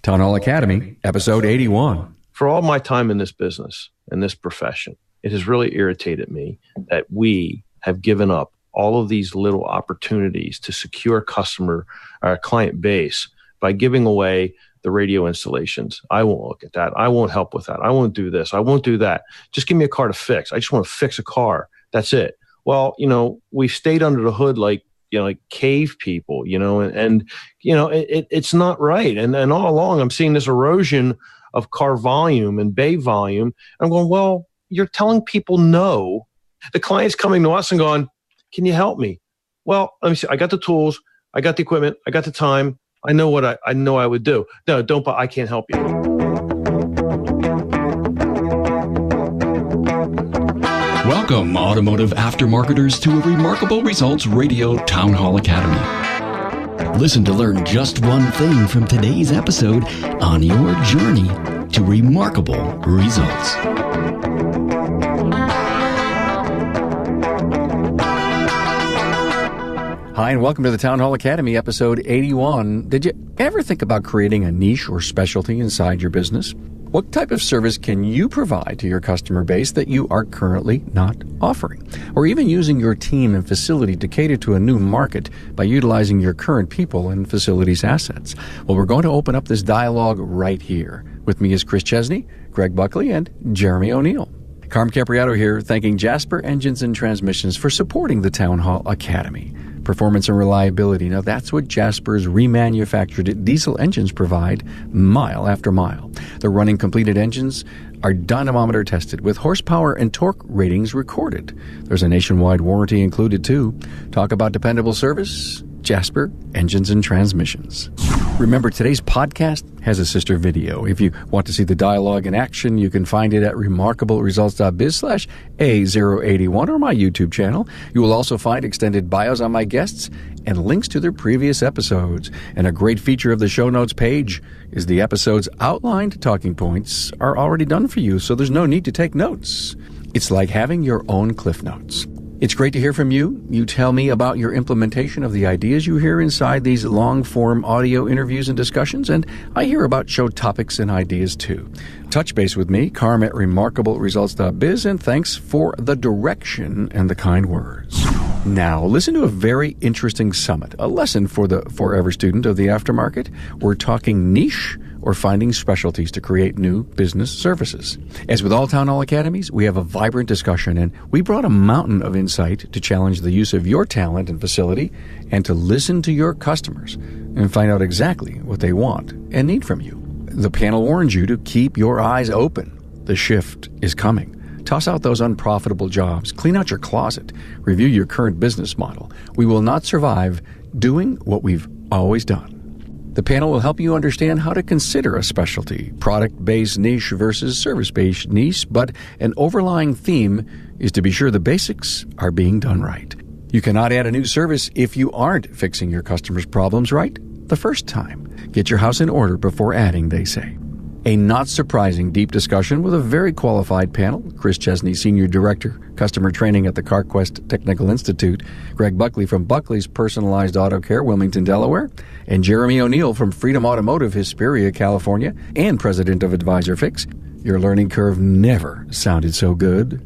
Town Hall Academy, episode 81. For all my time in this business and this profession, it has really irritated me that we have given up all of these little opportunities to secure our client base by giving away the radio installations. I won't look at that. I won't help with that. I won't do this. I won't do that. Just give me a car to fix. I just want to fix a car. That's it. Well, we've stayed under the hood like cave people, and it's not right. And all along, I'm seeing this erosion of car volume and bay volume. I'm going, well, you're telling people no. The client's coming to us and going, can you help me? Well, let me see. I got the tools. I got the equipment. I got the time. I know what I know I would do. No, don't, I can't help you. Welcome, automotive aftermarketers, to a Remarkable Results Radio Town Hall Academy. Listen to learn just one thing from today's episode on your journey to remarkable results. Hi, and welcome to the Town Hall Academy, episode 81. Did you ever think about creating a niche or specialty inside your business? What type of service can you provide to your customer base that you are currently not offering? Or even using your team and facility to cater to a new market by utilizing your current people and facilities assets? Well, we're going to open up this dialogue right here. With me is Chris Chesney, Greg Buckley, and Jeremy O'Neill. Carm Capriato here, thanking Jasper Engines and Transmissions for supporting the Town Hall Academy. Performance and reliability. Now, that's what Jasper's remanufactured diesel engines provide mile after mile. The running completed engines are dynamometer tested with horsepower and torque ratings recorded. There's a nationwide warranty included, too. Talk about dependable service? Jasper Engines and Transmissions. Remember, today's podcast has a sister video. If you want to see the dialogue in action, you can find it at remarkableresults.biz/A081 or my YouTube channel. You will also find extended bios on my guests and links to their previous episodes. And a great feature of the show notes page is the episode's outlined talking points are already done for you, so there's no need to take notes. It's like having your own Cliff Notes. It's great to hear from you. You tell me about your implementation of the ideas you hear inside these long-form audio interviews and discussions, and I hear about show topics and ideas too. Touch base with me, Carm at remarkableresults.biz, and thanks for the direction and the kind words. Now, listen to a very interesting summit, a lesson for the forever student of the aftermarket. We're talking niche or finding specialties to create new business services. As with all Town Hall Academies, we have a vibrant discussion, and we brought a mountain of insight to challenge the use of your talent and facility and to listen to your customers and find out exactly what they want and need from you. The panel warns you to keep your eyes open. The shift is coming. Toss out those unprofitable jobs. Clean out your closet. Review your current business model. We will not survive doing what we've always done. The panel will help you understand how to consider a specialty, product-based niche versus service-based niche, but an overlying theme is to be sure the basics are being done right. You cannot add a new service if you aren't fixing your customers' problems right the first time. Get your house in order before adding, they say. A not surprising deep discussion with a very qualified panel. Chris Chesney, Senior Director, Customer Training at the CarQuest Technical Institute. Greg Buckley from Buckley's Personalized Auto Care, Wilmington, Delaware. And Jeremy O'Neill from Freedom Automotive, Hesperia, California, and President of Advisor Fix. Your learning curve never sounded so good.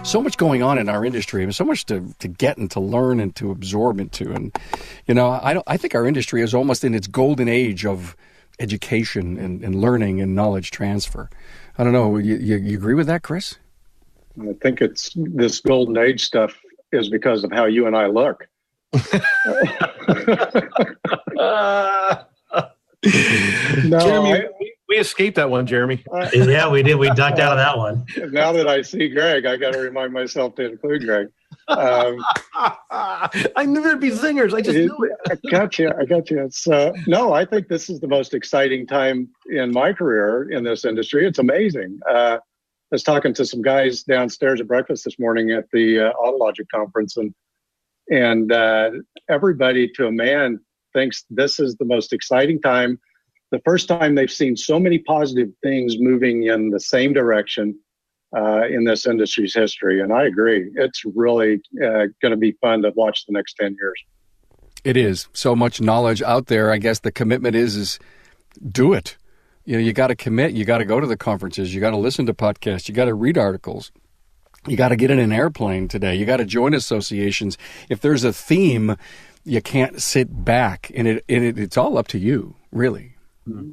So much going on in our industry, so much to get and to learn and to absorb into. And, I think our industry is almost in its golden age of education and learning and knowledge transfer. I don't know. You agree with that, Chris? I think it's this golden age stuff is because of how you and I look. No, Jeremy, we escaped that one, Jeremy. Yeah, we did. We ducked out of that one. Now that I see Greg, I got to remind myself to include Greg. I knew there'd be zingers. I just knew it. I got you. So, no, I think this is the most exciting time in my career in this industry. It's amazing. I was talking to some guys downstairs at breakfast this morning at the Autologic conference, and everybody to a man thinks this is the most exciting time. The first time they've seen so many positive things moving in the same direction in this industry's history. And I agree. It's really going to be fun to watch the next 10 years. It is. So much knowledge out there. I guess the commitment is do it. You got to commit. You got to go to the conferences. You got to listen to podcasts. You got to read articles. You got to get in an airplane today. You got to join associations. If there's a theme, you can't sit back, and it's all up to you, really. Mm-hmm.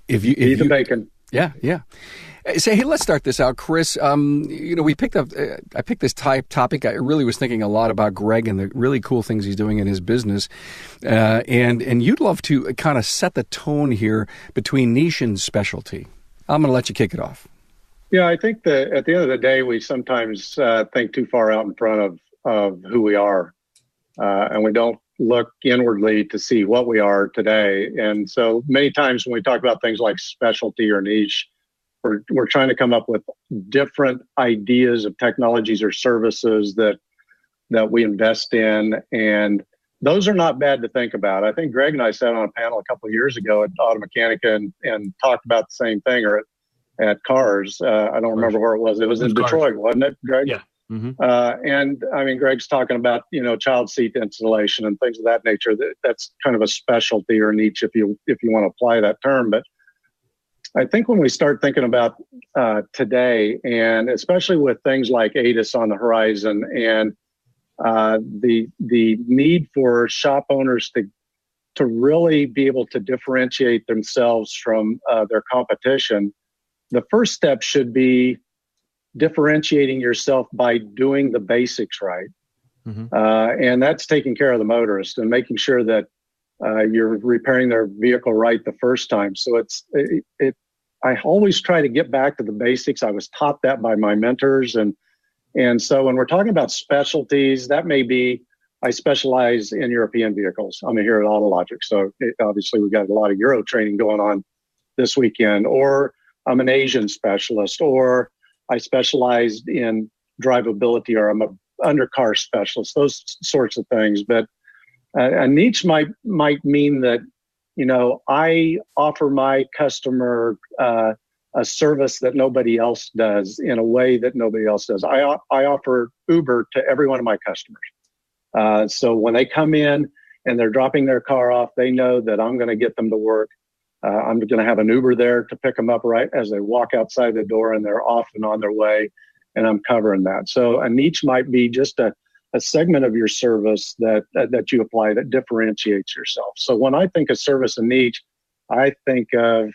If you eat the bacon. Yeah. Say, hey, let's start this out, Chris. We picked up. I picked this topic. I really was thinking a lot about Greg and the really cool things he's doing in his business, and you'd love to kind of set the tone here between niche and specialty. I'm going to let you kick it off. Yeah, I think that at the end of the day, we sometimes think too far out in front of who we are, and we don't look inwardly to see what we are today. And so many times when we talk about things like specialty or niche, we're trying to come up with different ideas of technologies or services that we invest in. And those are not bad to think about. I think Greg and I sat on a panel a couple of years ago at Automechanica and talked about the same thing, or at Cars. I don't remember where it was. It was in Detroit, wasn't it, Greg? Yeah. Mm-hmm. And I mean, Greg's talking about, child seat installation and things of that nature. That's kind of a specialty or niche if you want to apply that term. But I think when we start thinking about today, and especially with things like ADAS on the horizon and the need for shop owners to really be able to differentiate themselves from their competition, the first step should be differentiating yourself by doing the basics right. Mm-hmm. And that's taking care of the motorist and making sure that you're repairing their vehicle right the first time. So I always try to get back to the basics. I was taught that by my mentors. And so when we're talking about specialties, that may be, I specialize in European vehicles. I'm here at Autologic. So obviously we've got a lot of Euro training going on this weekend, or I'm an Asian specialist, or I specialized in drivability, or I'm an undercar specialist, those sorts of things. But a niche might mean that, I offer my customer a service that nobody else does in a way that nobody else does. I offer Uber to every one of my customers. So when they come in and they're dropping their car off, they know that I'm going to get them to work. I'm going to have an Uber there to pick them up right as they walk outside the door, and they're off and on their way, and I'm covering that. So a niche might be just a segment of your service that you apply that differentiates yourself. So when I think of service and niche, I think of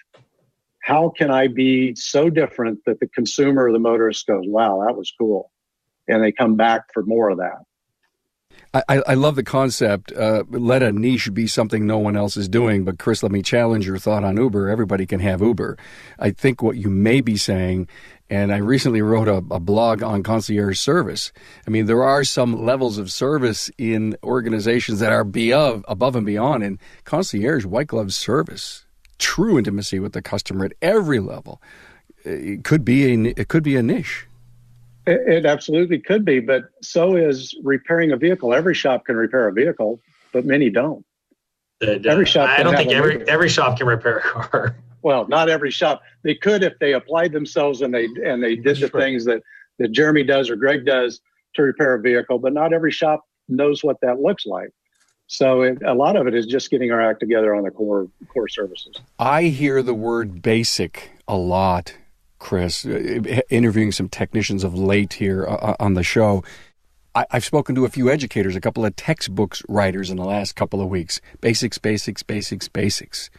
how can I be so different that the consumer or the motorist goes, wow, that was cool. And they come back for more of that. I love the concept. Let a niche be something no one else is doing. But Chris, let me challenge your thought on Uber. Everybody can have Uber. I think what you may be saying, and I recently wrote a blog on Concierge Service. I mean, there are some levels of service in organizations that are above and beyond. And Concierge, white glove service, true intimacy with the customer at every level. It could be a niche. It absolutely could be, but so is repairing a vehicle. Every shop can repair a vehicle, but many don't. Every shop. I don't think every shop can repair a car. Well, not every shop. They could if they applied themselves and they did the things that Jeremy does or Greg does to repair a vehicle, but not every shop knows what that looks like. So a lot of it is just getting our act together on the core services. I hear the word basic a lot, Chris, interviewing some technicians of late here on the show. I've spoken to a few educators, a couple of textbooks writers in the last couple of weeks. Basics.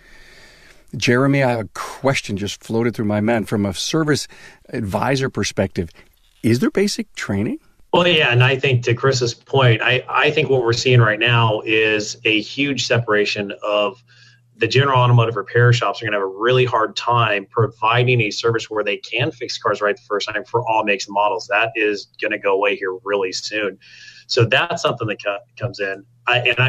Jeremy, I have a question just floated through my mind from a service advisor perspective. Is there basic training? Well, yeah, and I think to Chris's point, I think what we're seeing right now is a huge separation of the general automotive repair shops are going to have a really hard time providing a service where they can fix cars right the first time for all makes and models. That is going to go away here really soon. So that's something that comes in.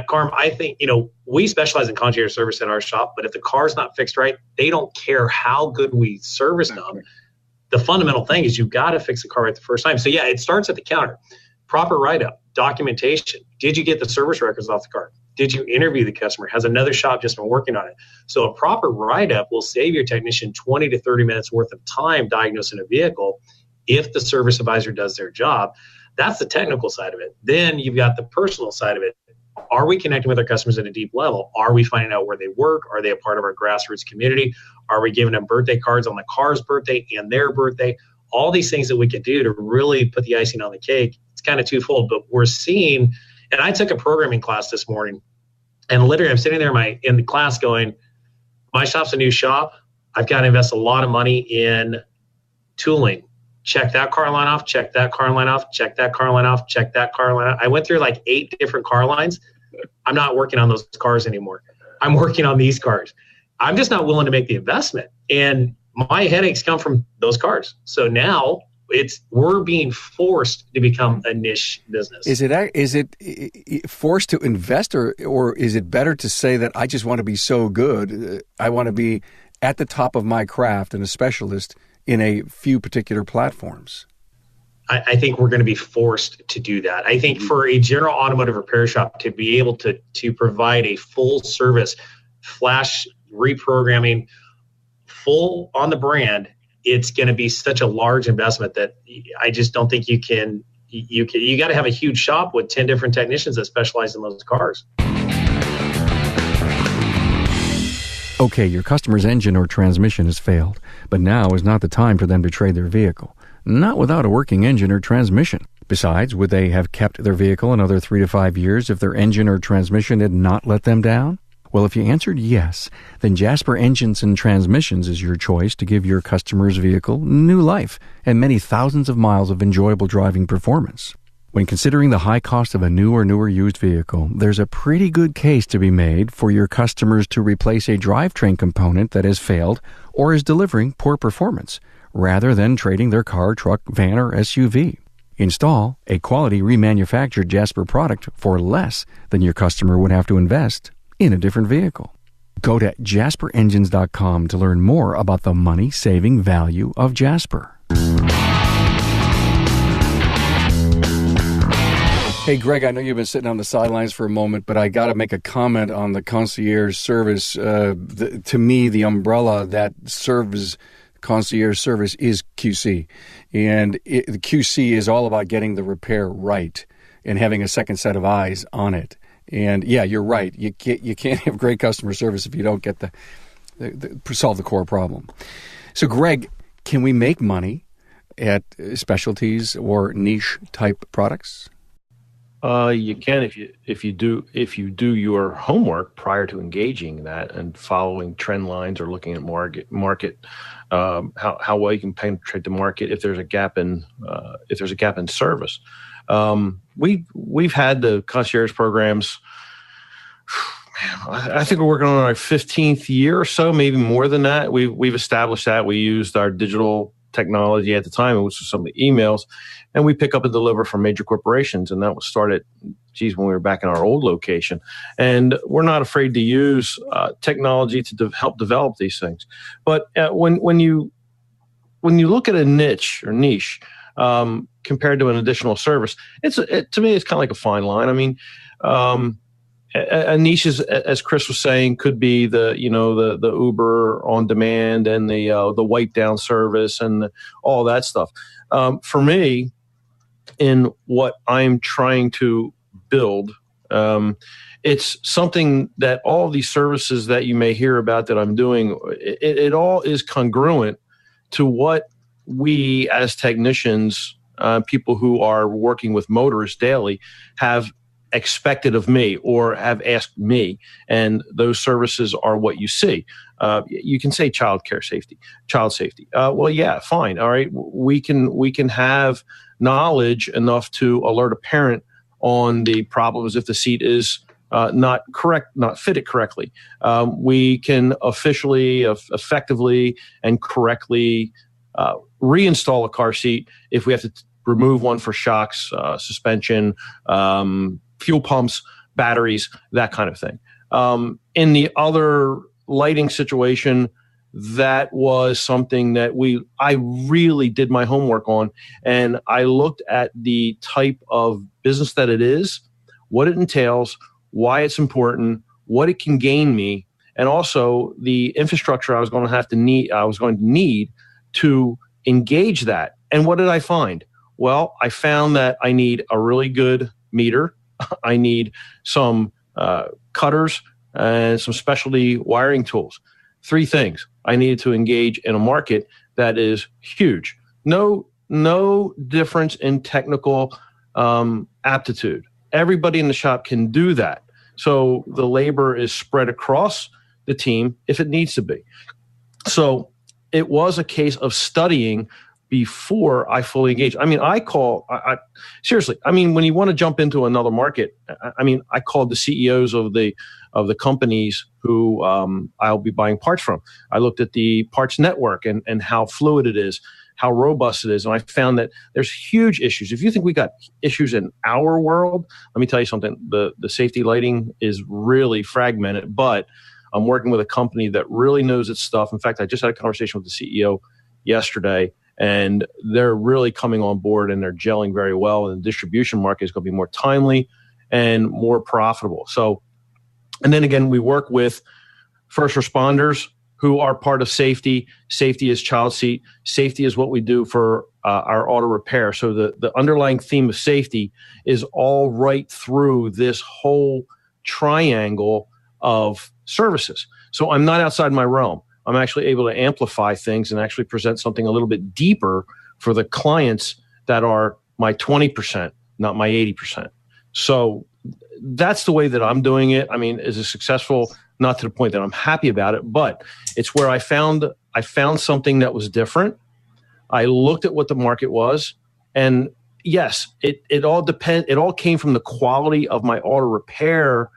Carm, I think, we specialize in concierge service in our shop, but if the car's not fixed right, they don't care how good we service them. The fundamental thing is you've got to fix the car right the first time. So yeah, it starts at the counter. Proper write-up, documentation. Did you get the service records off the car? Did you interview the customer? Has another shop just been working on it? So a proper write-up will save your technician 20 to 30 minutes worth of time diagnosing a vehicle if the service advisor does their job. That's the technical side of it. Then you've got the personal side of it. Are we connecting with our customers at a deep level? Are we finding out where they work? Are they a part of our grassroots community? Are we giving them birthday cards on the car's birthday and their birthday? All these things that we can do to really put the icing on the cake. It's kind of twofold, but we're seeing, and I took a programming class this morning, and literally I'm sitting there in the class going, my shop's a new shop. I've got to invest a lot of money in tooling. Check that car line off, check that car line off, check that car line off, check that car line off. I went through like 8 different car lines. I'm not working on those cars anymore. I'm working on these cars. I'm just not willing to make the investment. And my headaches come from those cars. So now we're being forced to become a niche business. Is it forced to invest, or is it better to say that I just want to be so good, I want to be at the top of my craft and a specialist in a few particular platforms? I think we're going to be forced to do that. I think for a general automotive repair shop to be able to provide a full service, flash reprogramming, full on the brand, it's going to be such a large investment that I just don't think you can. You got to have a huge shop with 10 different technicians that specialize in those cars. Okay, your customer's engine or transmission has failed, but now is not the time for them to trade their vehicle. Not without a working engine or transmission. Besides, would they have kept their vehicle another 3 to 5 years if their engine or transmission had not let them down? Well, if you answered yes, then Jasper Engines and Transmissions is your choice to give your customer's vehicle new life and many thousands of miles of enjoyable driving performance. When considering the high cost of a new or newer used vehicle, there's a pretty good case to be made for your customers to replace a drivetrain component that has failed or is delivering poor performance, rather than trading their car, truck, van, or SUV. Install a quality remanufactured Jasper product for less than your customer would have to invest in a different vehicle. Go to jasperengines.com to learn more about the money-saving value of Jasper. Hey, Greg, I know you've been sitting on the sidelines for a moment, but I got to make a comment on the Concierge Service. To me, the umbrella that serves Concierge Service is QC. And the QC is all about getting the repair right and having a second set of eyes on it. And yeah, you're right. You can't have great customer service if you don't get solve the core problem. So, Greg, can we make money at specialties or niche type products? You can if you do your homework prior to engaging that and following trend lines or looking at market how well you can penetrate the market if there's a gap in service. We've had the concierge programs. I think we're working on our 15th year or so, maybe more than that. We've established that. We used our digital technology at the time, which was some of the emails, and we pick up and deliver from major corporations. And that was started, when we were back in our old location. And we're not afraid to use technology to help develop these things. But when you look at a niche compared to an additional service, to me, it's kind of like a fine line. I mean, a niche is, as Chris was saying, could be the Uber on demand and the wipe down service and all that stuff. For me, in what I'm trying to build, it's something that all these services that you may hear about that I'm doing, it all is congruent to what we as technicians, people who are working with motorists daily, have expected of me or have asked me, and those services are what you see. You can say child safety. Well, yeah, fine. All right. We can have knowledge enough to alert a parent on the problems if the seat is not fitted correctly. We can effectively and correctly reinstall a car seat if we have to remove one for shocks, suspension, fuel pumps, batteries, that kind of thing. In the other lighting situation, that was something that I really did my homework on, and I looked at the type of business that it is, what it entails, why it's important, what it can gain me, and also the infrastructure I was going to need to engage that. And what did I find? Well, I found that I need a really good meter I need some cutters and some specialty wiring tools. 3 things. I needed to engage in a market that is huge. No difference in technical aptitude. Everybody in the shop can do that. So the labor is spread across the team if it needs to be. So it was a case of studying before I fully engaged. I mean, seriously, I mean, when you want to jump into another market, I called the CEOs of the companies who I'll be buying parts from. I looked at the parts network and how fluid it is, how robust it is. And I found that there's huge issues. If you think we got issues in our world, let me tell you something. The safety lighting is really fragmented, but I'm working with a company that really knows its stuff. In fact, I just had a conversation with the CEO yesterday, and they're really coming on board and they're gelling very well. And the distribution market is going to be more timely and more profitable. So, and then again, we work with first responders who are part of safety. Safety is child seat. Safety is what we do for our auto repair. So the underlying theme of safety is all right through this whole triangle of services. So I'm not outside my realm. I'm actually able to amplify things and actually present something a little bit deeper for the clients that are my 20%, not my 80%. So that's the way that I'm doing it. I mean, is it successful? Not to the point that I'm happy about it, but it's where I found something that was different. I looked at what the market was, and yes, it all came from the quality of my auto repair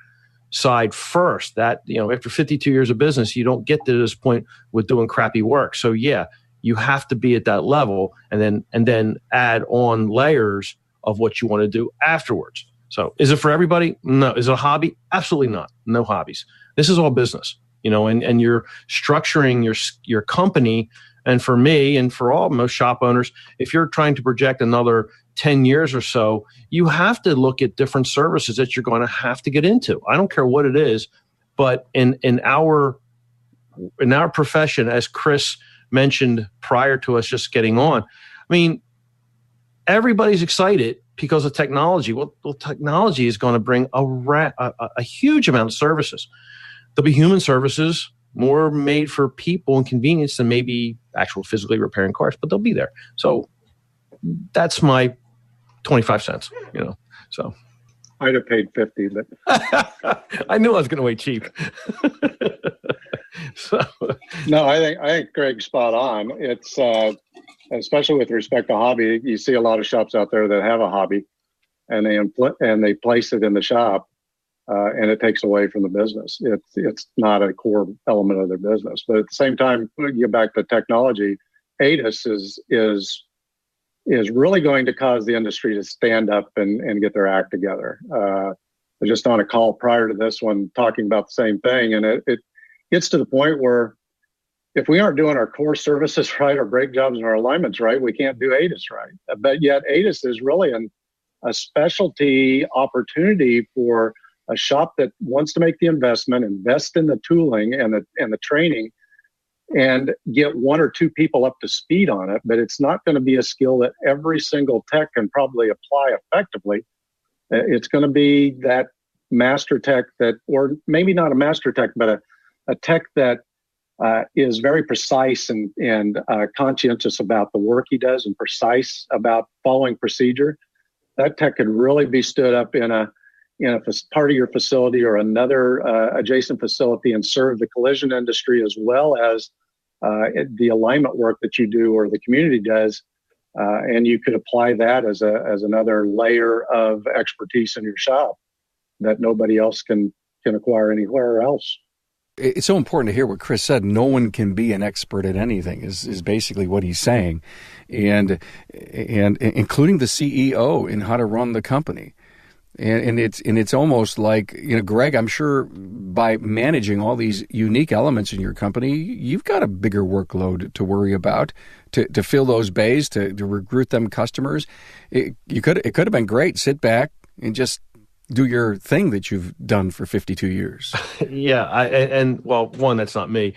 side first. That, after 52 years of business, you don't get to this point with doing crappy work. So yeah, you have to be at that level and then add on layers of what you want to do afterwards. So is it for everybody? No. Is it a hobby? Absolutely not. No hobbies. This is all business, and you're structuring your company. And for me and for most shop owners, if you're trying to project another 10 years or so, you have to look at different services that you're going to have to get into. I don't care what it is, but in our profession, as Chris mentioned prior to us just getting on, I mean, everybody's excited because of technology. Well, technology is going to bring a huge amount of services. There'll be human services, more made for people and convenience than maybe actual physically repairing cars, but they'll be there. So that's my 25 cents, so. I'd have paid 50, but I knew I was going to wait cheap. So. No, I think Greg's spot on. It's especially with respect to hobby. You see a lot of shops out there that have a hobby, and they place it in the shop, and it takes away from the business. It's not a core element of their business. But at the same time, when you get back to technology, ADAS is really going to cause the industry to stand up and get their act together. I was just on a call prior to this one talking about the same thing, and it gets to the point where if we aren't doing our core services right, our brake jobs and our alignments right, we can't do ADAS right. But yet ADAS is really a specialty opportunity for a shop that wants to make the investment, invest in the tooling and the training, and get 1 or 2 people up to speed on it. But it's not going to be a skill that every single tech can probably apply effectively. It's going to be that master tech or maybe not a master tech, but a tech that is very precise and conscientious about the work he does and precise about following procedure. That tech could really be stood up in a part of your facility or another adjacent facility and serve the collision industry as well as the alignment work that you do or the community does. And you could apply that as another layer of expertise in your shop that nobody else can acquire anywhere else. It's so important to hear what Chris said. No one can be an expert at anything is basically what he's saying, and including the CEO in how to run the company. And it's almost like, Greg, I'm sure by managing all these unique elements in your company, you've got a bigger workload to worry about to fill those bays, to recruit them customers. It could have been great. Sit back and just do your thing that you've done for 52 years. Yeah. One, that's not me.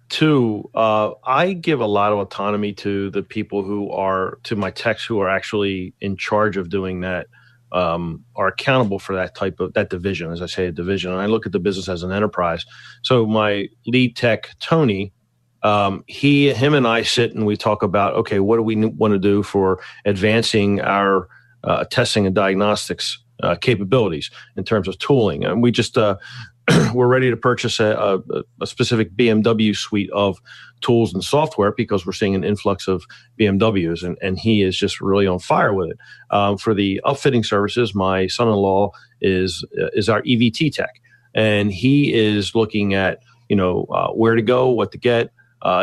2, I give a lot of autonomy to the people to my techs who are actually in charge of doing that. are accountable for that division. As I say, a division, and I look at the business as an enterprise. So my lead tech, Tony, him and I sit and we talk about, okay, what do we want to do for advancing our testing and diagnostics capabilities in terms of tooling. And we just we're ready to purchase a specific BMW suite of tools and software because we're seeing an influx of BMWs, and he is just really on fire with it. For the upfitting services, my son-in-law is our EVT tech, and he is looking at where to go, what to get.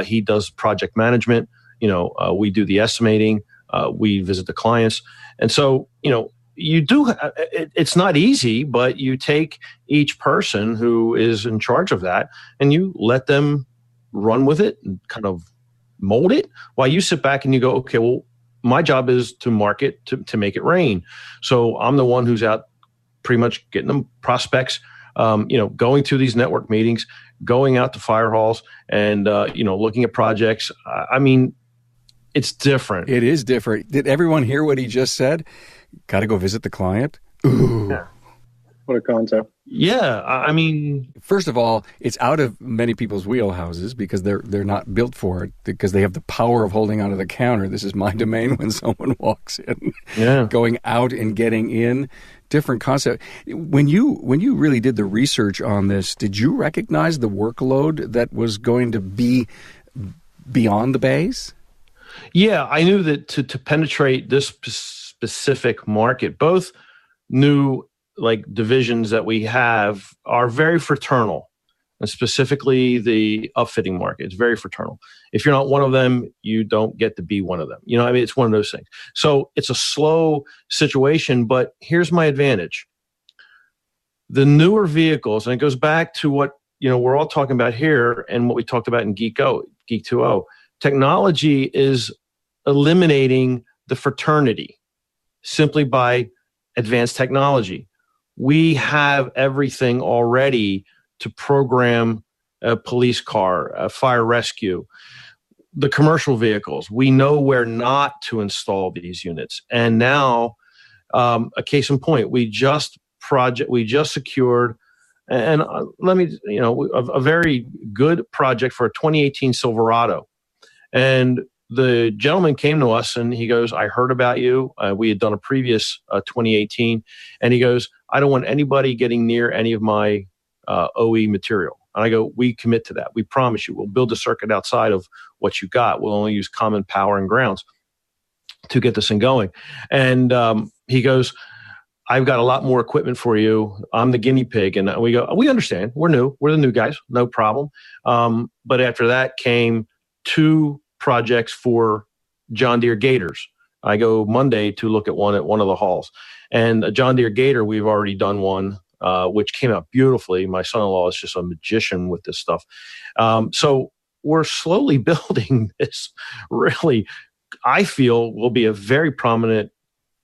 He does project management. We do the estimating. We visit the clients, and so you do. It's not easy, but you take each person who is in charge of that and you let them run with it and kind of mold it while you sit back and you go, okay, well, my job is to market, to make it rain. So I'm the one who's out pretty much getting them prospects, going to these network meetings, going out to fire halls and, looking at projects. It's different. It is different. Did everyone hear what he just said? Got to go visit the client? Ooh. Yeah. What a concept. Yeah. First of all, it's out of many people's wheelhouses because they're not built for it, because they have the power of holding onto the counter. This is my domain when someone walks in. Yeah. Going out and getting in, different concept. When you really did the research on this, did you recognize the workload that was going to be beyond the bays? Yeah, I knew that to penetrate this specific market, both new divisions that we have are very fraternal, and specifically the upfitting market. It's very fraternal. If you're not one of them, you don't get to be one of them. It's one of those things. So it's a slow situation, but here's my advantage. The newer vehicles, and it goes back to what we're all talking about here and what we talked about in Geek 2.0, technology is eliminating the fraternity simply by advanced technology. We have everything already to program a police car, a fire rescue, the commercial vehicles. We know where not to install these units. And now, a case in point, we just secured, and a very good project for a 2018 Silverado. And the gentleman came to us and he goes, I heard about you. We had done a previous 2018. And he goes, I don't want anybody getting near any of my OE material. And I go, we commit to that. We promise you. We'll build a circuit outside of what you got. We'll only use common power and grounds to get this thing going. And he goes, I've got a lot more equipment for you. I'm the guinea pig. And we go, we understand. We're new. We're the new guys. No problem. But after that came 2 projects for John Deere Gators. I go Monday to look at one of the halls. And a John Deere Gator, we've already done one, which came out beautifully. My son-in-law is just a magician with this stuff. So we're slowly building this really, I feel, will be a very prominent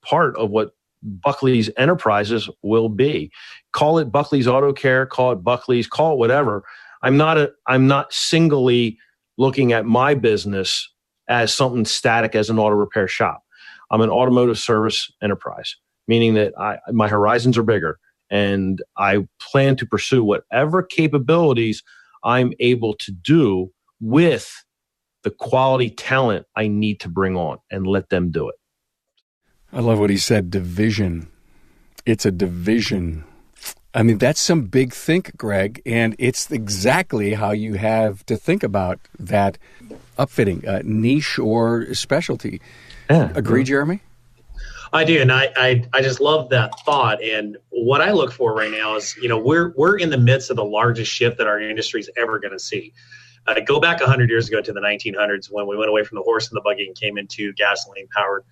part of what Buckley's Enterprises will be. Call it Buckley's Auto Care, call it Buckley's, call it whatever. I'm not singly looking at my business as something static as an auto repair shop. I'm an automotive service enterprise, meaning that my horizons are bigger, and I plan to pursue whatever capabilities I'm able to do with the quality talent I need to bring on and let them do it. I love what he said, division. It's a division. That's some big think, Greg, and it's exactly how you have to think about that upfitting, niche or specialty. Yeah. Agree, Jeremy? I do, and I just love that thought. And what I look for right now is, we're in the midst of the largest shift that our industry is ever going to see. Go back 100 years ago to the 1900s when we went away from the horse and the buggy and came into gasoline-powered,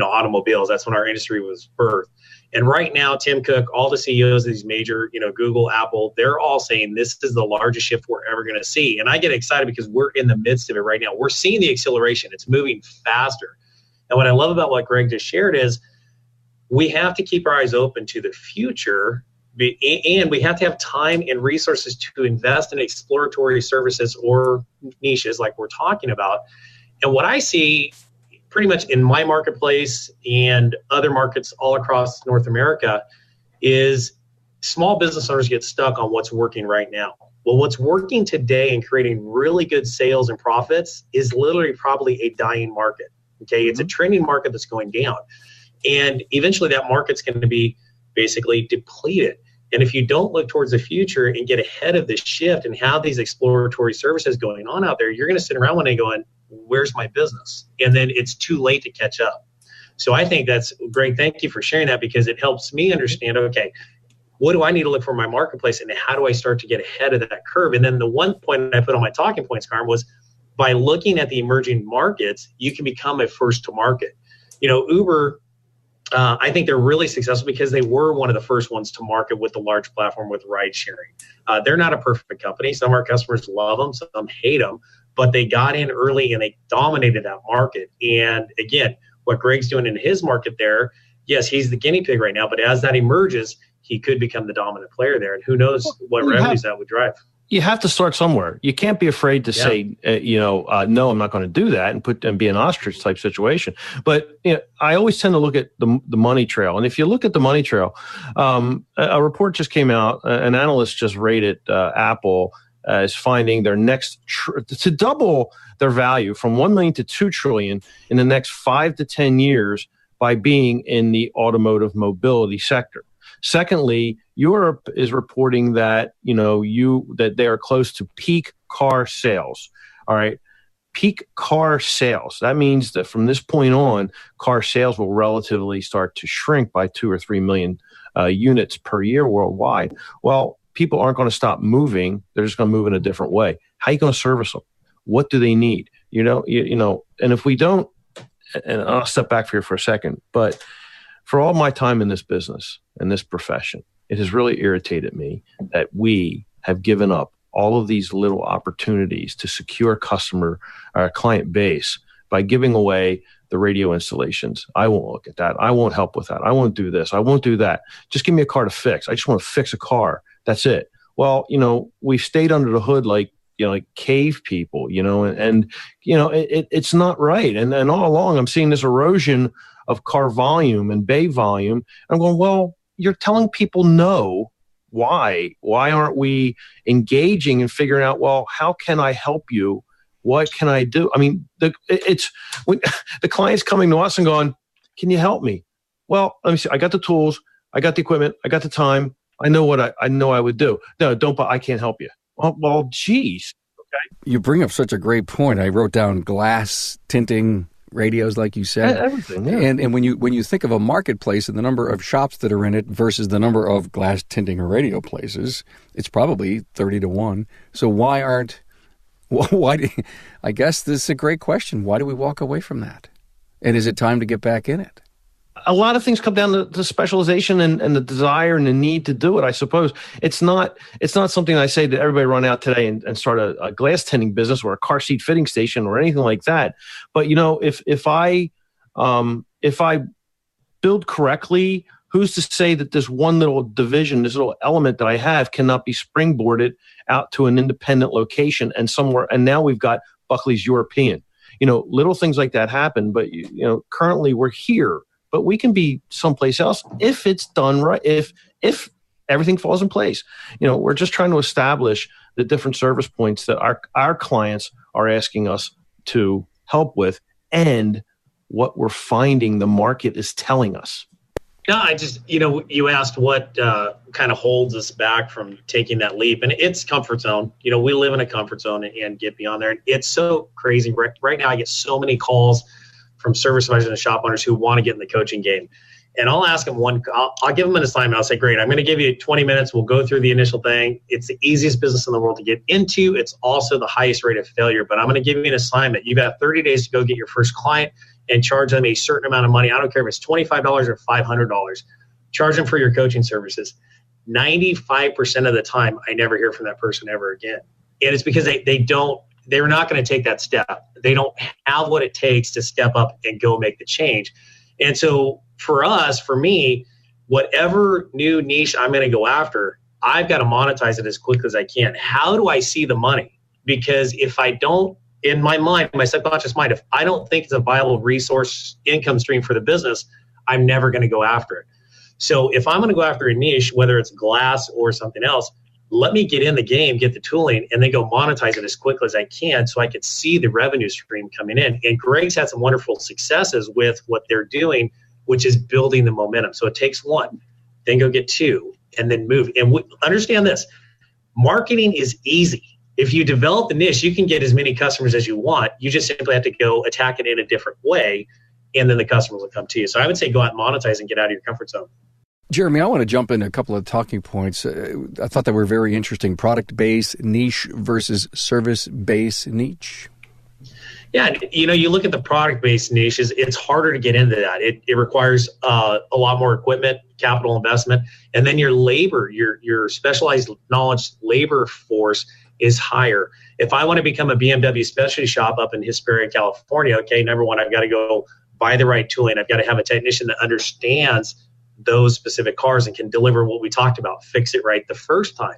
automobiles. That's when our industry was birthed. And right now, Tim Cook, all the CEOs of these major, Google, Apple, they're all saying this is the largest shift we're ever going to see. And I get excited because we're in the midst of it right now. We're seeing the acceleration. It's moving faster. And what I love about what Greg just shared is we have to keep our eyes open to the future, and we have to have time and resources to invest in exploratory services or niches like we're talking about. And what I see pretty much in my marketplace and other markets all across North America is small business owners get stuck on what's working right now. Well, what's working today and creating really good sales and profits is literally probably a dying market. Okay, it's a trending market that's going down. And eventually that market's going to be basically depleted. And if you don't look towards the future and get ahead of this shift and have these exploratory services going on out there, you're going to sit around one day going, where's my business? And then it's too late to catch up. So I think that's great. Thank you for sharing that, because it helps me understand, okay, what do I need to look for in my marketplace, and how do I start to get ahead of that curve? And then the one point I put on my talking points, Carm, was by looking at the emerging markets, you can become a first to market. You know, Uber, I think they're really successful because they were one of the first ones to market with the large platform with ride sharing. They're not a perfect company. Some of our customers love them, some hate them, but they got in early and they dominated that market. And again, what Greg's doing in his market there, yes, he's the guinea pig right now, but as that emerges, he could become the dominant player there. And who knows what revenues that would drive. You have to start somewhere. You can't be afraid to say, no, I'm not going to do that and be an ostrich type situation. But I always tend to look at the money trail. And if you look at the money trail, a report just came out. An analyst just rated Apple as finding their next to double their value from 1 million to 2 trillion in the next 5 to 10 years by being in the automotive mobility sector. Secondly, Europe is reporting that that they are close to peak car sales. All right, peak car sales. That means that from this point on, car sales will relatively start to shrink by 2 or 3 million units per year worldwide. Well, people aren't going to stop moving; they're just going to move in a different way. How are you going to service them? What do they need? And if we don't, and I'll step back here for a second, but for all my time in this business and this profession, it has really irritated me that we have given up all of these little opportunities to secure our client base by giving away the radio installations. I won't look at that. I won't help with that. I won't do this. I won't do that. Just give me a car to fix. I just want to fix a car. That's it. Well, we've stayed under the hood like cave people, it's not right. And all along I'm seeing this erosion of car volume and bay volume. I'm going, well, you're telling people no. Why? Why aren't we engaging and figuring out, well, how can I help you? What can I do? I mean, the client's coming to us and going, can you help me? Well, let me see. I got the tools. I got the equipment. I got the time. I know what I know I would do. No, I can't help you. Well, geez. Okay. You bring up such a great point. I wrote down glass tinting radios, like you said, everything. Yeah. And when you think of a marketplace and the number of shops that are in it versus the number of glass tinting or radio places, it's probably 30 to 1. So why I guess this is a great question. Why do we walk away from that? And is it time to get back in it? A lot of things come down to specialization and the desire and the need to do it, I suppose. It's not something I say to everybody run out today and start a glass tinting business or a car seat fitting station or anything like that. But if I build correctly, who's to say that this one little division, this little element that I have cannot be springboarded out to an independent location and somewhere? And now we've got Buckley's European. Little things like that happen, but currently we're here. But we can be someplace else if it's done right, if everything falls in place. We're just trying to establish the different service points that our clients are asking us to help with and what we're finding the market is telling us. No, I just, you asked what kind of holds us back from taking that leap, and it's comfort zone. We live in a comfort zone and get beyond there. And it's so crazy. Right now I get so many calls from service advisors and shop owners who want to get in the coaching game. And I'll ask them I'll give them an assignment. I'll say, great, I'm going to give you 20 minutes. We'll go through the initial thing. It's the easiest business in the world to get into. It's also the highest rate of failure, but I'm going to give you an assignment. You've got 30 days to go get your first client and charge them a certain amount of money. I don't care if it's $25 or $500. Charge them for your coaching services. 95% of the time, I never hear from that person ever again. And it's because they're not going to take that step. They don't have what it takes to step up and go make the change. And so for me, whatever new niche I'm going to go after, I've got to monetize it as quickly as I can. How do I see the money? Because if I don't in my mind, my subconscious mind, if I don't think it's a viable resource income stream for the business, I'm never going to go after it. So if I'm going to go after a niche, whether it's glass or something else, let me get in the game, get the tooling, and then go monetize it as quickly as I can so I could see the revenue stream coming in. And Greg's had some wonderful successes with what they're doing, which is building the momentum. So it takes one, then go get two, and then move. And understand this, marketing is easy. If you develop the niche, you can get as many customers as you want. You just simply have to go attack it in a different way, and then the customers will come to you. So I would say go out and monetize and get out of your comfort zone. Jeremy, I want to jump into a couple of talking points. I thought that were very interesting. Product-based niche versus service-based niche. Yeah, you look at the product-based niches, it's harder to get into that. It requires a lot more equipment, capital investment, and then your labor, your specialized knowledge labor force is higher. If I want to become a BMW specialty shop up in Hesperia, California, okay, number one, I've got to go buy the right tooling. I've got to have a technician that understands those specific cars and can deliver what we talked about, fix it right the first time.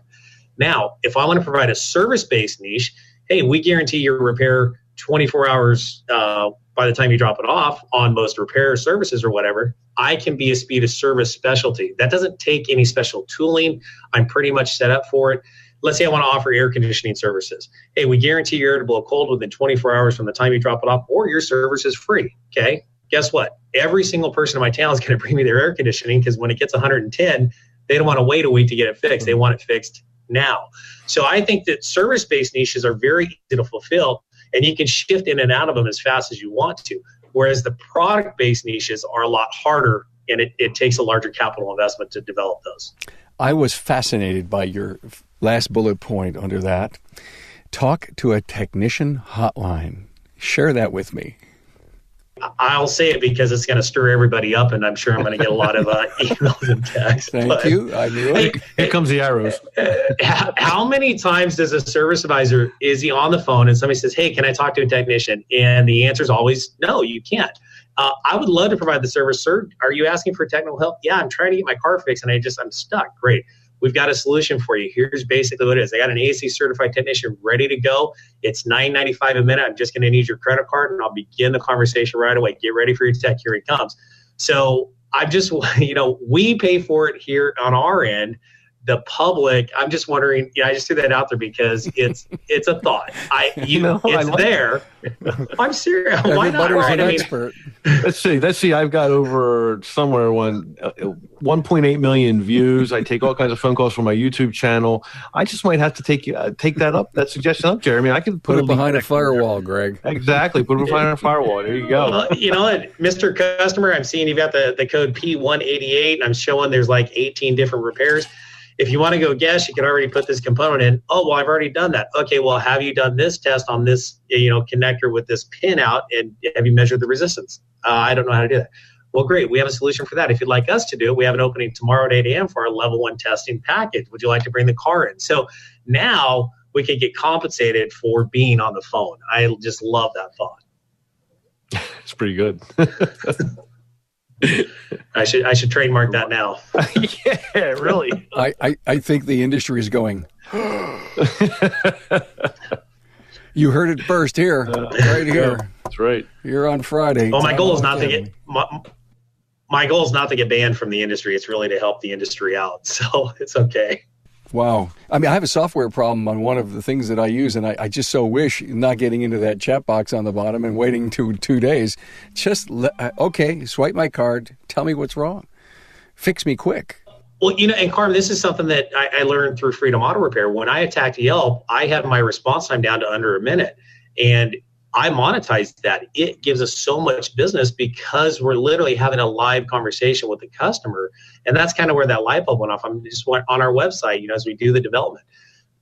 Now, if I want to provide a service-based niche, hey, we guarantee your repair 24 hours by the time you drop it off on most repair services or whatever. I can be a speed of service specialty. That doesn't take any special tooling. I'm pretty much set up for it. Let's say I want to offer air conditioning services. Hey, we guarantee your air to blow cold within 24 hours from the time you drop it off, or your service is free. Okay, guess what? Every single person in my town is going to bring me their air conditioning, because when it gets 110, they don't want to wait a week to get it fixed. They want it fixed now. So I think that service-based niches are very easy to fulfill, and you can shift in and out of them as fast as you want to. Whereas the product-based niches are a lot harder, and it takes a larger capital investment to develop those. I was fascinated by your last bullet point under that. Talk to a technician hotline. Share that with me. I'll say it because it's going to stir everybody up, and I'm sure I'm going to get a lot of emails and texts. Thank you. I knew it. Here comes the arrows. How many times does a service advisor, is he on the phone and somebody says, hey, can I talk to a technician? And the answer is always, no, you can't. I would love to provide the service. Sir, are you asking for technical help? Yeah, I'm trying to get my car fixed, and I'm stuck. Great. We've got a solution for you. Here's basically what it is. I got an AC certified technician ready to go. It's $9.95 a minute. I'm just going to need your credit card, and I'll begin the conversation right away. Get ready for your tech. Here he comes. So I'm just, we pay for it here on our end. The public, I'm just wondering, I just threw that out there because it's a thought. It's there. I'm serious. Why not? Everybody's an expert. Let's see. I've got over somewhere 1.8 million views. I take all kinds of phone calls from my YouTube channel. I just might have to take that suggestion up, Jeremy. I can put it behind a firewall, Greg. Exactly. Put it behind a firewall. There you go. Mr. Customer, I'm seeing you've got the code P188, and I'm showing there's like 18 different repairs. If you want to go guess, you can already put this component in. Oh, well, I've already done that. Okay, well, have you done this test on this, connector with this pin out, and have you measured the resistance? I don't know how to do that. Well, great. We have a solution for that. If you'd like us to do it, we have an opening tomorrow at 8 a.m. for our level 1 testing package. Would you like to bring the car in? So now we can get compensated for being on the phone. I just love that thought. It's pretty good. I should trademark that now. Yeah, really. I think the industry is going. You heard it first here, right here. That's right. You're on Friday. Well, my goal is not to get my goal is not to get banned from the industry. It's really to help the industry out. So it's okay. Wow. I mean, I have a software problem on one of the things that I use, and I just so wish not getting into that chat box on the bottom and waiting 2 days. Just, okay, swipe my card, tell me what's wrong. Fix me quick. Well, and Carm, this is something that I learned through Freedom Auto Repair. When I attacked Yelp, I have my response time down to under a minute. And I monetized that. It gives us so much business because we're literally having a live conversation with the customer. And that's kind of where that light bulb went off. I'm just went on our website, as we do the development.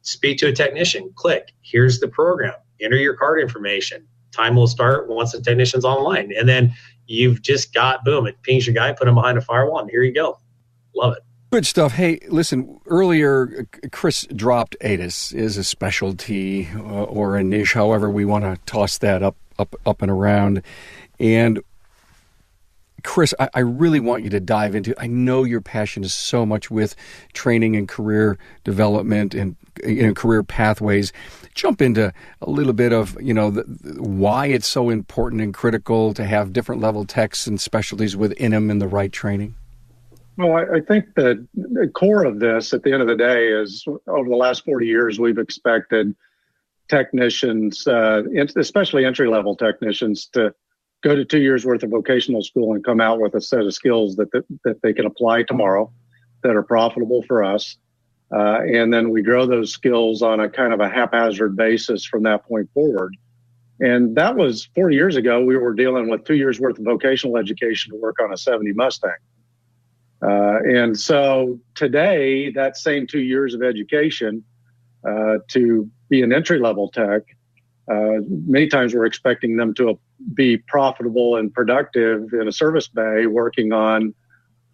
Speak to a technician, click, here's the program, enter your card information. Time will start once the technician's online. And then you've just got, boom, it pings your guy, put him behind a firewall, and here you go. Love it. Good stuff. Hey, listen, earlier Chris dropped ATIS is a specialty or a niche, however we want to toss that up and around. And Chris, I really want you to dive into, I know your passion is so much with training and career development and career pathways. Jump into a little bit of, why it's so important and critical to have different level techs and specialties within them and the right training. Well, I think that the core of this at the end of the day is over the last 40 years, we've expected technicians, especially entry-level technicians, to go to 2 years worth of vocational school and come out with a set of skills that they can apply tomorrow that are profitable for us. And then we grow those skills on a kind of a haphazard basis from that point forward. And that was 40 years ago. We were dealing with 2 years worth of vocational education to work on a 70 Mustang. And so today, that same 2 years of education to be an entry-level tech, many times we're expecting them to be profitable and productive in a service bay working on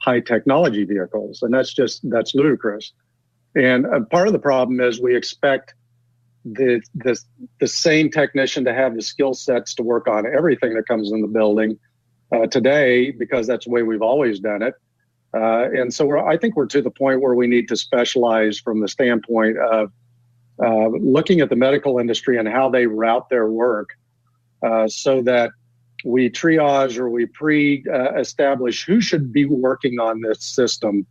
high technology vehicles. And that's ludicrous. And part of the problem is we expect the same technician to have the skill sets to work on everything that comes in the building today, because that's the way we've always done it. And so I think we're to the point where we need to specialize from the standpoint of looking at the medical industry and how they route their work, so that we triage or we establish who should be working on this system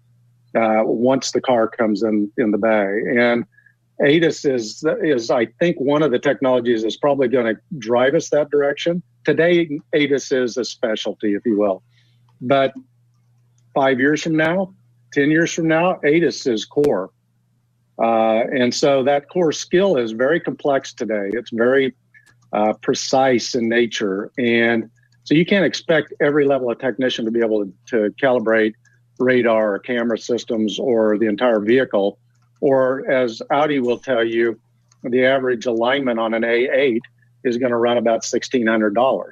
once the car comes in the bay. And ADAS is I think one of the technologies that's probably going to drive us that direction. Today, ADAS is a specialty, if you will, but 5 years from now, 10 years from now, ADAS is core. And so that core skill is very complex today. It's very precise in nature. And so you can't expect every level of technician to be able to calibrate radar or camera systems or the entire vehicle. Or as Audi will tell you, the average alignment on an A8 is going to run about $1,600.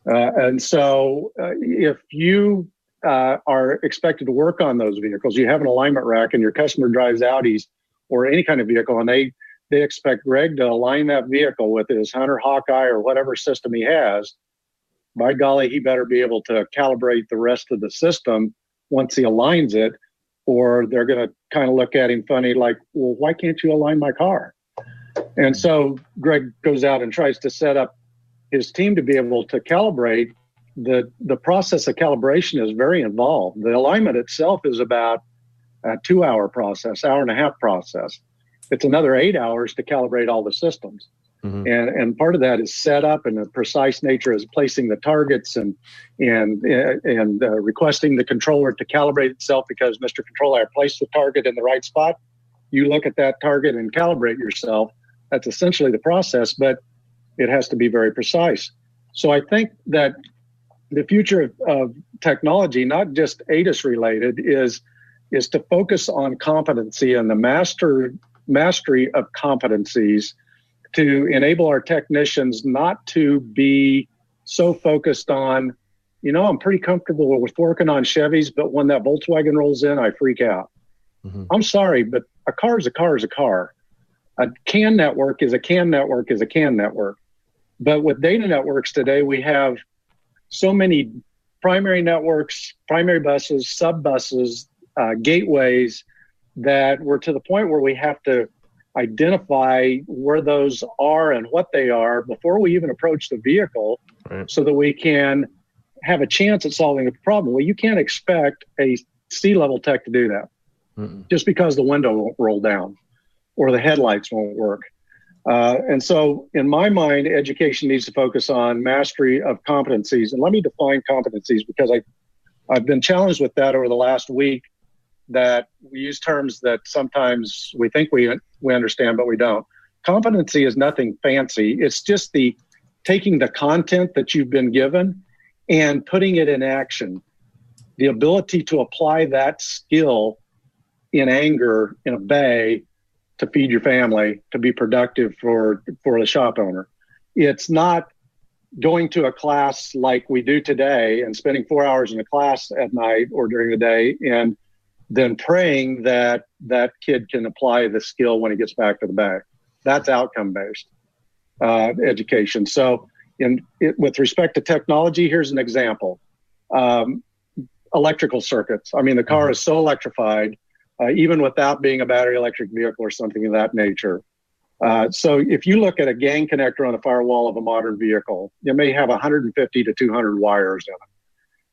And so if you are expected to work on those vehicles, you have an alignment rack and your customer drives Audis or any kind of vehicle, and they expect Greg to align that vehicle with his Hunter Hawkeye or whatever system he has, by golly, he better be able to calibrate the rest of the system once he aligns it, or they're going to kind of look at him funny like, well, why can't you align my car? And so Greg goes out and tries to set up his team to be able to calibrate. The process of calibration is very involved. The alignment itself is about a 2 hour process, hour and a half process. It's another 8 hours to calibrate all the systems. Mm-hmm. And part of that is setup, and the precise nature is placing the targets and requesting the controller to calibrate itself, because Mr. Controller, I placed the target in the right spot. You look at that target and calibrate yourself. That's essentially the process, but it has to be very precise. So I think that the future of technology, not just ADAS related, is to focus on competency and the mastery of competencies to enable our technicians not to be so focused on, I'm pretty comfortable with working on Chevys, but when that Volkswagen rolls in, I freak out. Mm-hmm. I'm sorry, but a car is a car is a car. A CAN network is a CAN network is a CAN network. But with data networks today, we have so many primary networks, primary buses, sub buses, gateways, that we're to the point where we have to identify where those are and what they are before we even approach the vehicle, right, so that we can have a chance at solving the problem. Well, you can't expect a C-level tech to do that just because the window won't roll down or the headlights won't work. And so in my mind, education needs to focus on mastery of competencies. And let me define competencies, because I've been challenged with that over the last week, that we use terms that sometimes we think we understand, but we don't. Competency is nothing fancy. It's just taking the content that you've been given and putting it in action. The ability to apply that skill in anger in a bay to feed your family, to be productive for the shop owner. It's not going to a class like we do today and spending 4 hours in a class at night or during the day and then praying that that kid can apply the skill when he gets back to the bay. That's outcome-based education. So with respect to technology, here's an example. electrical circuits. I mean, the car is so electrified, even without being a battery electric vehicle or something of that nature. So if you look at a gang connector on the firewall of a modern vehicle, you may have 150 to 200 wires in it.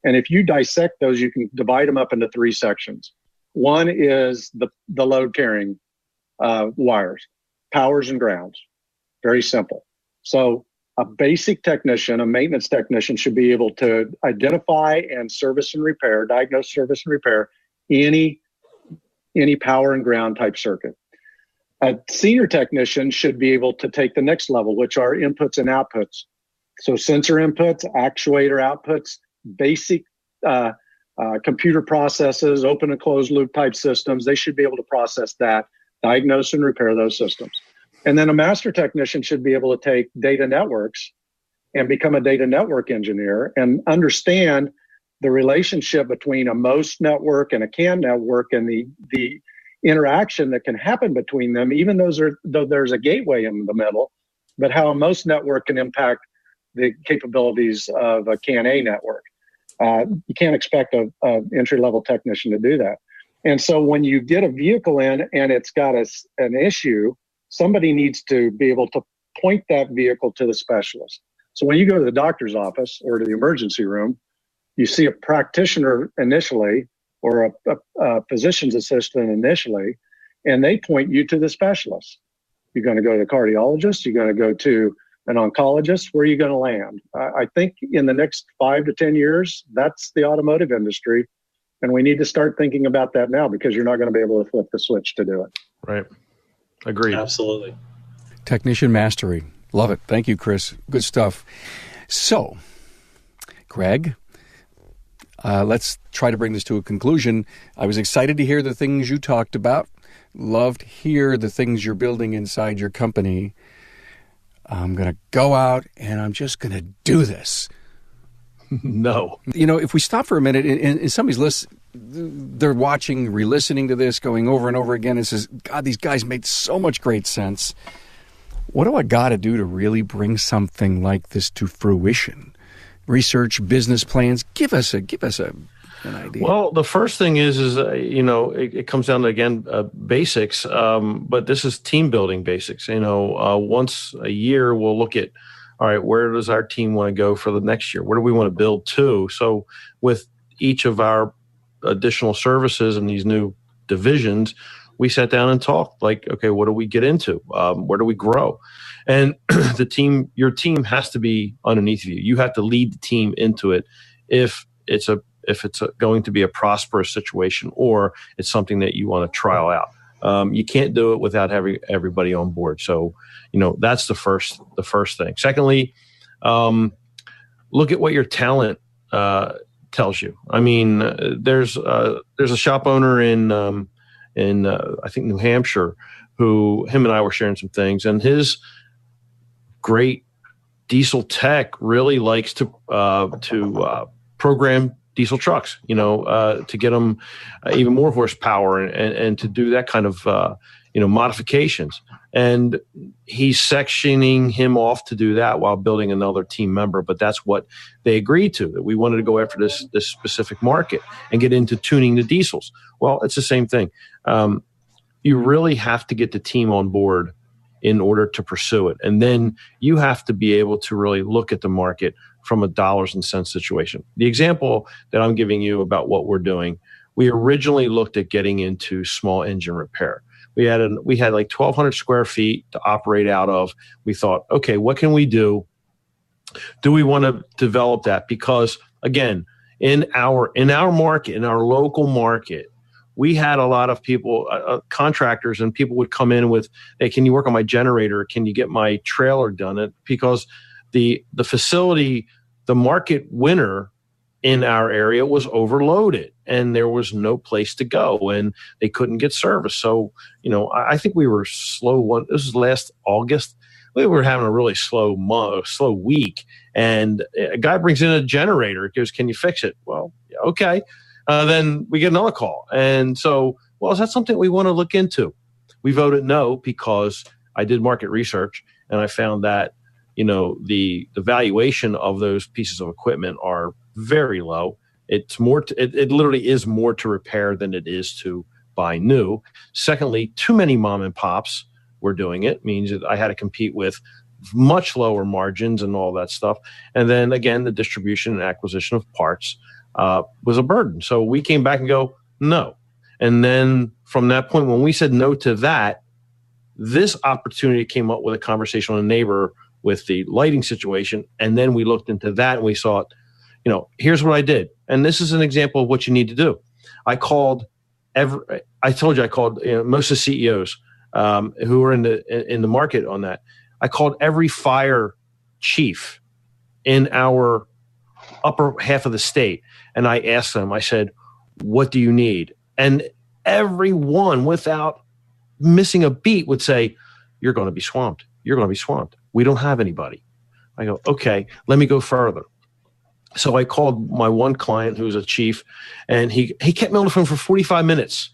And if you dissect those, you can divide them up into three sections. One is the load carrying wires, powers and grounds. Very simple. So a basic technician, a maintenance technician, should be able to identify and service and repair, diagnose, service and repair any power and ground type circuit. A senior technician should be able to take the next level, which are inputs and outputs. So sensor inputs, actuator outputs, basic computer processes, open and closed loop type systems. They should be able to process that, diagnose and repair those systems. And then a master technician should be able to take data networks and become a data network engineer and understand the relationship between a MOST network and a CAN network and the interaction that can happen between them, even though there's a gateway in the middle, but how a MOST network can impact the capabilities of a CAN-A network. You can't expect an entry-level technician to do that. And so when you get a vehicle in and it's got an issue, somebody needs to be able to point that vehicle to the specialist. So when you go to the doctor's office or to the emergency room, you see a practitioner initially or a physician's assistant initially, and they point you to the specialist. You're going to go to the cardiologist, you're going to go to an oncologist. Where are you going to land? I think in the next 5 to 10 years, that's the automotive industry. And we need to start thinking about that now, because you're not going to be able to flip the switch to do it. Right. Agreed. Absolutely. Technician mastery. Love it. Thank you, Chris. Good stuff. So, Greg, let's try to bring this to a conclusion. I was excited to hear the things you talked about. Loved to hear the things you're building inside your company. I'm going to go out and I'm just going to do this. No. You know, if we stop for a minute and somebody's listening, they're watching, re-listening to this, going over and over again and says, God, these guys made so much great sense. What do I got to do to really bring something like this to fruition? Research, business plans. Give us an idea. Well, the first thing is it comes down to, again, basics, but this is team building basics. Once a year, we'll look at, all right, where does our team want to go for the next year? Where do we want to build to? So with each of our additional services and these new divisions, we sat down and talked like, okay, what do we get into? Where do we grow? And your team has to be underneath you. You have to lead the team into it if it's going to be a prosperous situation or it's something that you want to trial out. You can't do it without having everybody on board. So, that's the first thing. Secondly, look at what your talent tells you. I mean, there's a shop owner in I think New Hampshire him and I were sharing some things, and his great diesel tech really likes to program diesel trucks, to get them even more horsepower and to do that kind of, modifications. And he's sectioning him off to do that while building another team member. But that's what they agreed to, that we wanted to go after this specific market and get into tuning the diesels. Well, it's the same thing. You really have to get the team on board in order to pursue it. And then you have to be able to really look at the market from a dollars and cents situation. The example that I'm giving you about what we're doing, we originally looked at getting into small engine repair. We had like 1,200 square feet to operate out of. We thought, okay, what can we do? Do we want to develop that? Because again, in our market, in our local market, we had a lot of people, contractors, and people would come in with, hey, can you work on my generator? Can you get my trailer done? Because the facility, the market winner in our area was overloaded and there was no place to go and they couldn't get service. So, I think we were slow. This was last August. We were having a really slow week, and a guy brings in a generator. Goes, can you fix it? Well, yeah, okay. Then we get another call. And so, well, is that something we want to look into? We voted no, because I did market research and I found that, the valuation of those pieces of equipment are very low. It's more. It literally is more to repair than it is to buy new. Secondly, too many mom and pops were doing it. Means that I had to compete with much lower margins and all that stuff. And then again, the distribution and acquisition of parts was a burden. So we came back and go, no. And then from that point, when we said no to that, this opportunity came up with a conversation with a neighbor with the lighting situation. And then we looked into that and we saw, here's what I did. And this is an example of what you need to do. I called most of the CEOs who were in the market on that. I called every fire chief in our upper half of the state, and I asked them, I said, what do you need? And everyone, without missing a beat, would say, you're going to be swamped. You're going to be swamped. We don't have anybody. I go, okay, let me go further. So I called my one client who was a chief, and he kept me on the phone for 45 minutes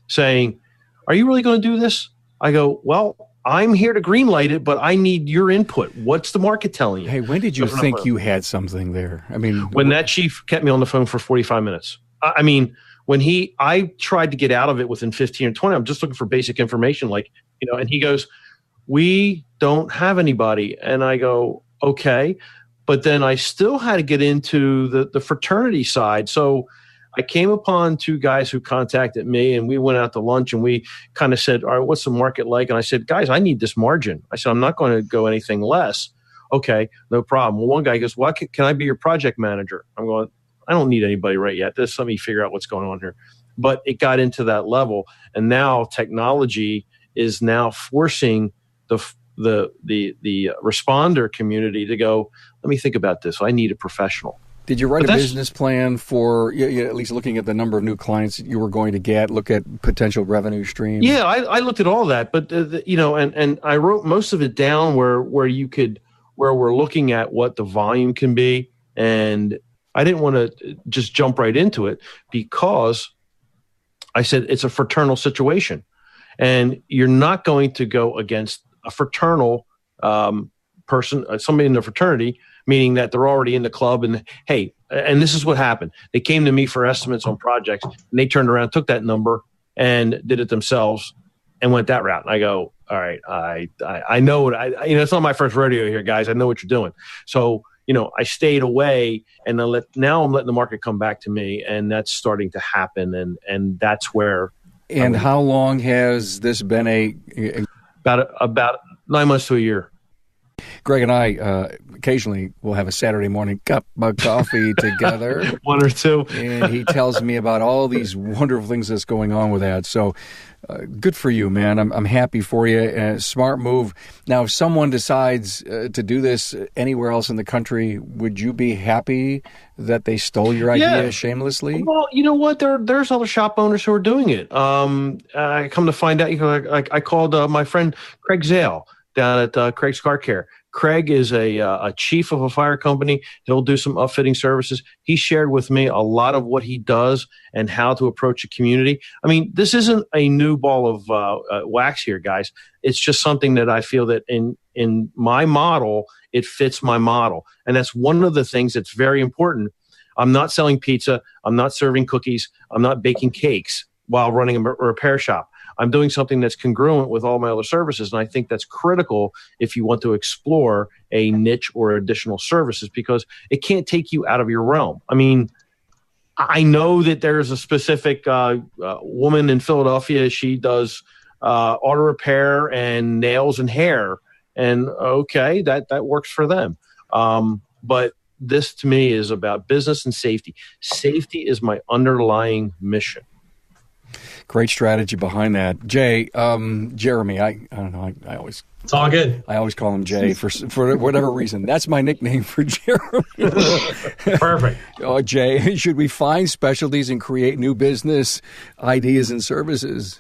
saying, are you really going to do this? I go, well, I'm here to greenlight it, but I need your input. What's the market telling you? Hey, when did you think you had something there? I mean, when that chief kept me on the phone for 45 minutes. I mean, I tried to get out of it within 15 or 20. I'm just looking for basic information, and he goes, we don't have anybody. And I go, okay. But then I still had to get into the fraternity side. So I came upon two guys who contacted me, and we went out to lunch, and we kind of said, all right, what's the market like? And I said, guys, I need this margin. I said, I'm not going to go anything less. Okay, no problem. Well, one guy goes, well, can I be your project manager? I'm going, I don't need anybody right yet. Just let me figure out what's going on here. But it got into that level, and now technology is now forcing the responder community to go, let me think about this. I need a professional. Did you write a business plan for at least looking at the number of new clients you were going to get, look at potential revenue streams? Yeah, I looked at all that, but and I wrote most of it down where we're looking at what the volume can be, and I didn't want to just jump right into it because I said it's a fraternal situation, and you're not going to go against a fraternal person, somebody in the fraternity, meaning that they're already in the club. And hey, and this is what happened. They came to me for estimates on projects, and they turned around, took that number, and did it themselves, and went that route. And I go, all right, I know what it's not my first rodeo here, guys. I know what you're doing. So I stayed away, and now I'm letting the market come back to me, and that's starting to happen, and that's where. And how long has this been about 9 months to a year. Greg and I occasionally will have a Saturday morning cup of coffee together. One or two. And he tells me about all these wonderful things that's going on with that. So good for you, man. I'm happy for you. Smart move. Now, if someone decides to do this anywhere else in the country, would you be happy that they stole your idea shamelessly? Well, you know what? There's other shop owners who are doing it. I come to find out, I called my friend Craig Zale down at Craig's Car Care. Craig is a chief of a fire company. He'll do some upfitting services. He shared with me a lot of what he does and how to approach a community. I mean, this isn't a new ball of wax here, guys. It's just something that I feel that in my model, it fits my model. And that's one of the things that's very important. I'm not selling pizza. I'm not serving cookies. I'm not baking cakes while running a repair shop. I'm doing something that's congruent with all my other services. And I think that's critical if you want to explore a niche or additional services, because it can't take you out of your realm. I mean, I know that there's a specific woman in Philadelphia. She does auto repair and nails and hair. And okay, that works for them. But this to me is about business and safety. Safety is my underlying mission. Great strategy behind that. Jay, Jeremy, I don't know. I always. It's all good. I always call him Jay for whatever reason. That's my nickname for Jeremy. Perfect. Oh, Jay, should we find specialties and create new business ideas and services?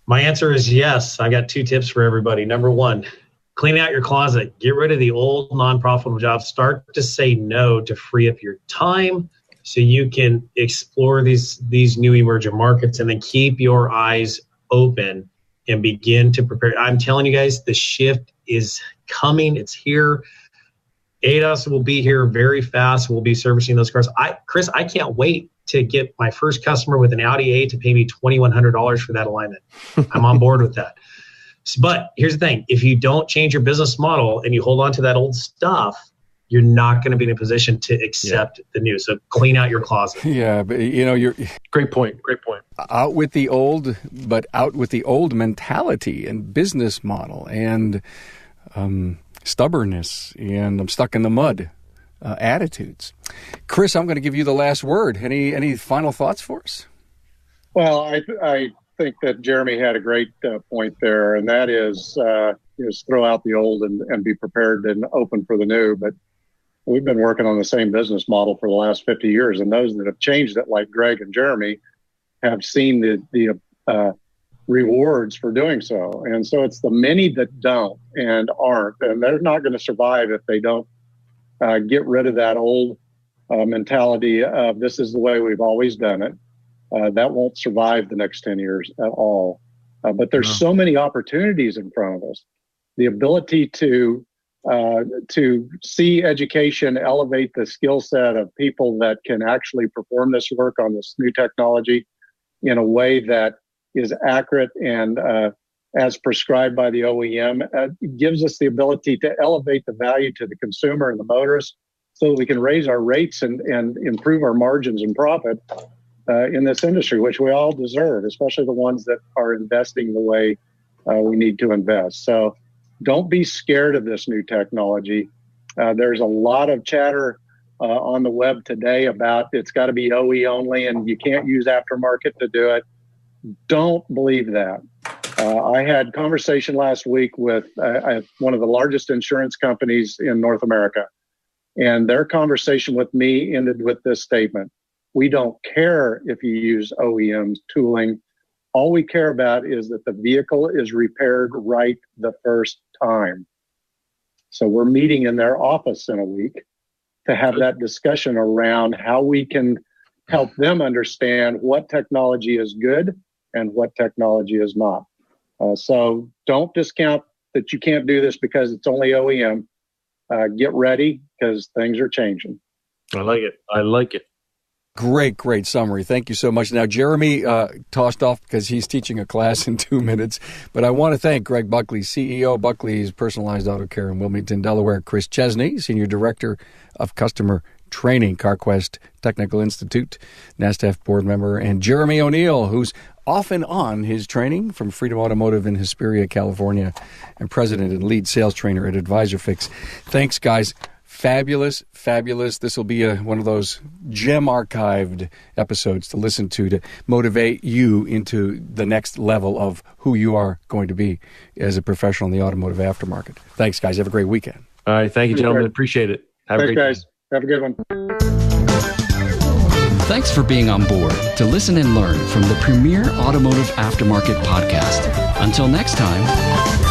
My answer is yes. I got 2 tips for everybody. Number 1, clean out your closet. Get rid of the old non-profitable jobs. Start to say no to free up your time, so you can explore these new emerging markets, and then keep your eyes open and begin to prepare. I'm telling you guys, the shift is coming. It's here. ADAS will be here very fast. We'll be servicing those cars. Chris, I can't wait to get my first customer with an Audi A to pay me $2,100 for that alignment. I'm on board with that. But here's the thing. If you don't change your business model and you hold on to that old stuff, you're not going to be in a position to accept the new. So clean out your closet. Yeah, but you're Great point. out with the old, but out with the old mentality and business model and stubbornness and I'm stuck in the mud attitudes. Chris, I'm going to give you the last word. Any final thoughts for us? Well, I think that Jeremy had a great point there, and that is throw out the old and be prepared and open for the new. But we've been working on the same business model for the last 50 years, and those that have changed it, like Greg and Jeremy, have seen the rewards for doing so. And so it's the many that don't and aren't, and they're not going to survive if they don't get rid of that old mentality of this is the way we've always done it. That won't survive the next 10 years at all. But there's so many opportunities in front of us. The ability to see education elevate the skill set of people that can actually perform this work on this new technology in a way that is accurate and as prescribed by the OEM, gives us the ability to elevate the value to the consumer and the motorist so that we can raise our rates and improve our margins and profit in this industry, which we all deserve, especially the ones that are investing the way we need to invest. So don't be scared of this new technology. There's a lot of chatter on the web today about it's got to be OE only and you can't use aftermarket to do it. Don't believe that. I had conversation last week with one of the largest insurance companies in North America, and their conversation with me ended with this statement. We don't care if you use OEM's tooling. All we care about is that the vehicle is repaired right the first time. So we're meeting in their office in a week to have that discussion around how we can help them understand what technology is good and what technology is not. So don't discount that you can't do this because it's only OEM. Get ready because things are changing. I like it. Great summary. Thank you so much. Now, Jeremy tossed off because he's teaching a class in 2 minutes, but I want to thank Greg Buckley, CEO, Buckley's Personalized Auto Care in Wilmington, Delaware, Chris Chesney, Senior Director of Customer Training, CarQuest Technical Institute, NASDAQ board member, and Jeremy O'Neill, who's off and on his training from Freedom Automotive in Hesperia, California, and president and lead sales trainer at AdvisorFix. Thanks, guys. Fabulous. This will be one of those gem archived episodes to listen to motivate you into the next level of who you are going to be as a professional in the automotive aftermarket. Thanks, guys. Have a great weekend. All right. Thank you, gentlemen. Appreciate it. Have a great guys. day. Have a good one. Thanks for being on board to listen and learn from the premier automotive aftermarket podcast. Until next time.